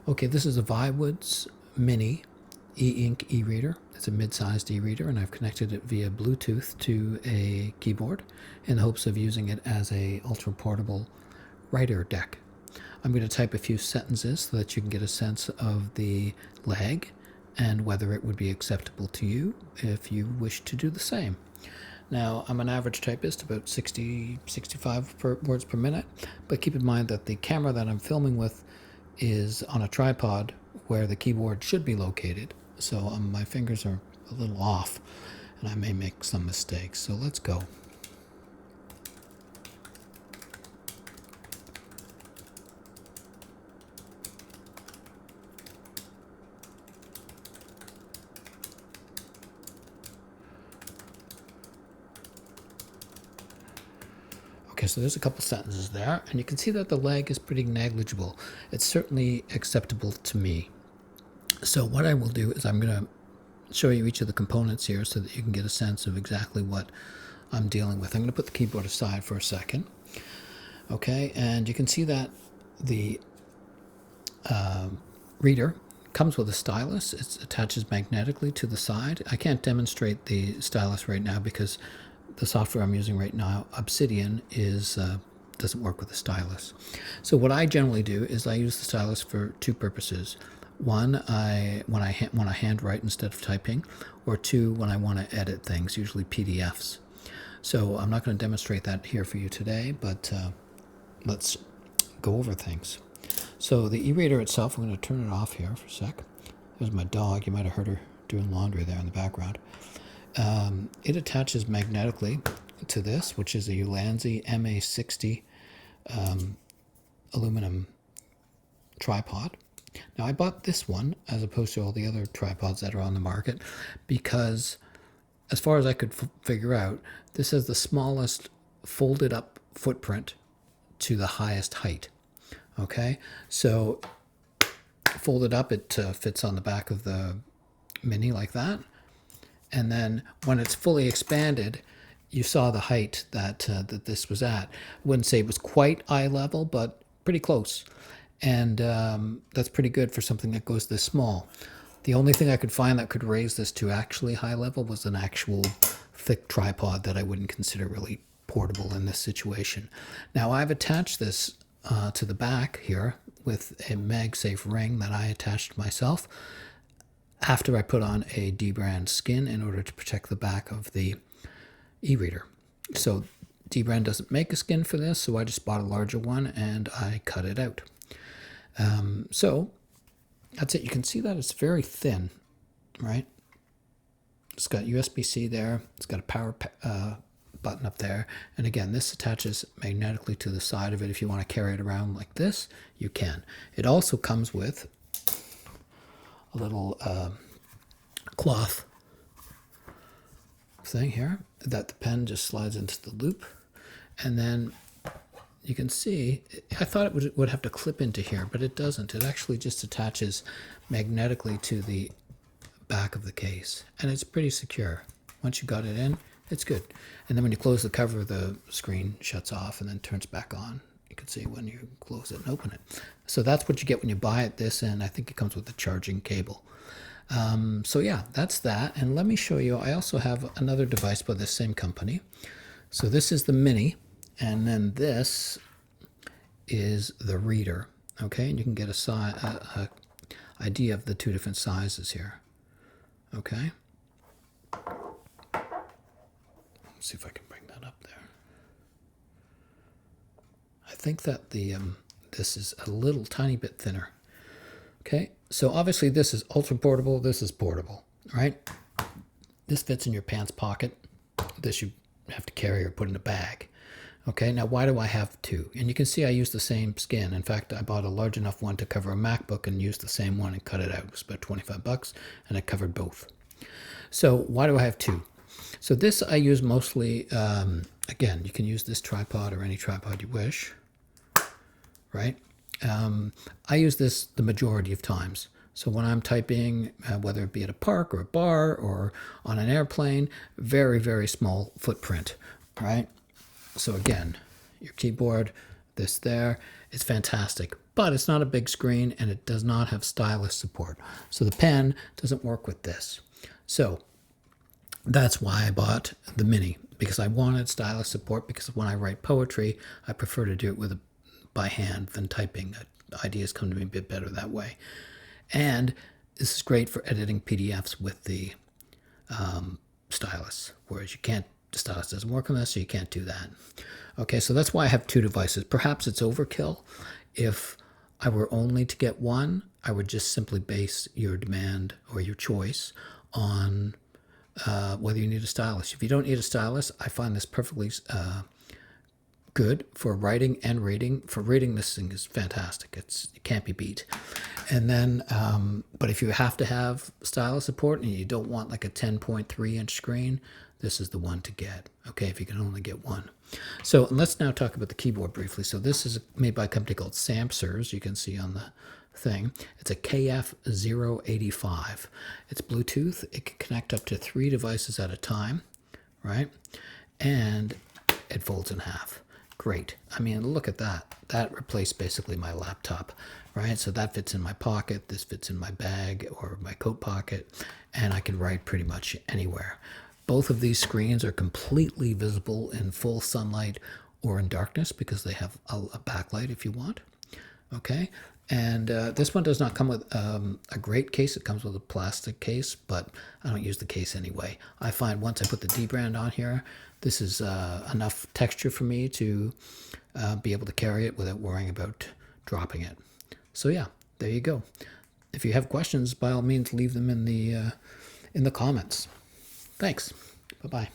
Okay, this is a ViWoods Mini e-ink e-reader. It's a mid-sized e-reader, and I've connected it via Bluetooth to a keyboard in the hopes of using it as a ultra-portable writer deck. I'm going to type a few sentences so that you can get a sense of the lag and whether it would be acceptable to you if you wish to do the same. Now, I'm an average typist, about 65 words per minute, but keep in mind that the camera that I'm filming with is on a tripod where the keyboard should be located. So my fingers are a little off and I may make some mistakes. So let's go. Okay, so there's a couple sentences there, and you can see that the lag is pretty negligible. It's certainly acceptable to me. So what I will do is I'm going to show you each of the components here so that you can get a sense of exactly what I'm dealing with. I'm going to put the keyboard aside for a second. Okay, and you can see that the reader comes with a stylus. It attaches magnetically to the side. I can't demonstrate the stylus right now because the software I'm using right now, Obsidian, doesn't work with the stylus. So what I generally do is I use the stylus for two purposes. One, when I want to handwrite instead of typing, or two, when I want to edit things, usually PDFs. So I'm not going to demonstrate that here for you today, but let's go over things. So the e-reader itself, I'm going to turn it off here for a sec. There's my dog. You might have heard her doing laundry there in the background. It attaches magnetically to this, which is a Ulanzi MA60 aluminum tripod. Now, I bought this one as opposed to all the other tripods that are on the market because, as far as I could figure out, this has the smallest folded up footprint to the highest height. Okay, so folded up, it fits on the back of the Mini like that. And then when it's fully expanded, you saw the height that this was at. I wouldn't say it was quite eye level, but pretty close. And that's pretty good for something that goes this small. The only thing I could find that could raise this to actually high level was an actual thick tripod that I wouldn't consider really portable in this situation. Now, I've attached this to the back here with a MagSafe ring that I attached myself after I put on a dbrand skin in order to protect the back of the e-reader. So dbrand doesn't make a skin for this, so I just bought a larger one and I cut it out. So that's it. You can see that it's very thin, right? It's got USB-C there. It's got a power button up there. And again, this attaches magnetically to the side of it. If you want to carry it around like this, you can. It also comes with a little cloth thing here that the pen just slides into the loop, and then you can see, I thought it would have to clip into here, but it doesn't. It actually just attaches magnetically to the back of the case, and it's pretty secure. Once you got it in, it's good. And then when you close the cover, the screen shuts off and then turns back on. You can see when you close it and open it. So that's what you get when you buy it, this, and I think it comes with a charging cable. So yeah, that's that. And let me show you, I also have another device by this same company. So this is the Mini, and then this is the Reader. Okay, and you can get a idea of the two different sizes here. Okay. Let's see if I can bring that up there. I think that the this is a little tiny bit thinner. Okay, so obviously this is ultra portable, this is portable, right? This fits in your pants pocket. This you have to carry or put in a bag. Okay, now why do I have two? And you can see I use the same skin. In fact, I bought a large enough one to cover a MacBook and used the same one and cut it out. It was about 25 bucks and it covered both. So why do I have two? So this I use mostly, again, you can use this tripod or any tripod you wish, right? I use this the majority of times. So when I'm typing, whether it be at a park or a bar or on an airplane, very, very small footprint, right? So again, your keyboard, this there, It's fantastic, but it's not a big screen and it does not have stylus support. So the pen doesn't work with this. So that's why I bought the mini, because I wanted stylus support, because when I write poetry, I prefer to do it with by hand than typing. Ideas come to me a bit better that way. And this is great for editing PDFs with the stylus, whereas the stylus doesn't work on this, so you can't do that. Okay, so that's why I have 2 devices. Perhaps it's overkill. If I were only to get one, I would just simply base your demand or your choice on whether you need a stylus. If you don't need a stylus, I find this perfectly good for writing and reading. For reading, this thing is fantastic. It can't be beat. And then, but if you have to have stylus support and you don't want like a 10.3 inch screen, this is the one to get. Okay, if you can only get one. So let's now talk about the keyboard briefly. So this is made by a company called Samsers. You can see on the thing. It's a KF085. It's Bluetooth. It can connect up to 3 devices at a time, right? And it folds in half. Great. I mean, look at that. That replaced basically my laptop, right? So that fits in my pocket. This fits in my bag or my coat pocket, and I can write pretty much anywhere. Both of these screens are completely visible in full sunlight or in darkness because they have a backlight if you want. Okay, and this one does not come with a great case. It comes with a plastic case, but I don't use the case anyway. I find once I put the D brand on here, this is enough texture for me to be able to carry it without worrying about dropping it. So yeah, there you go. If you have questions, by all means, leave them in the comments. Thanks. Bye-bye.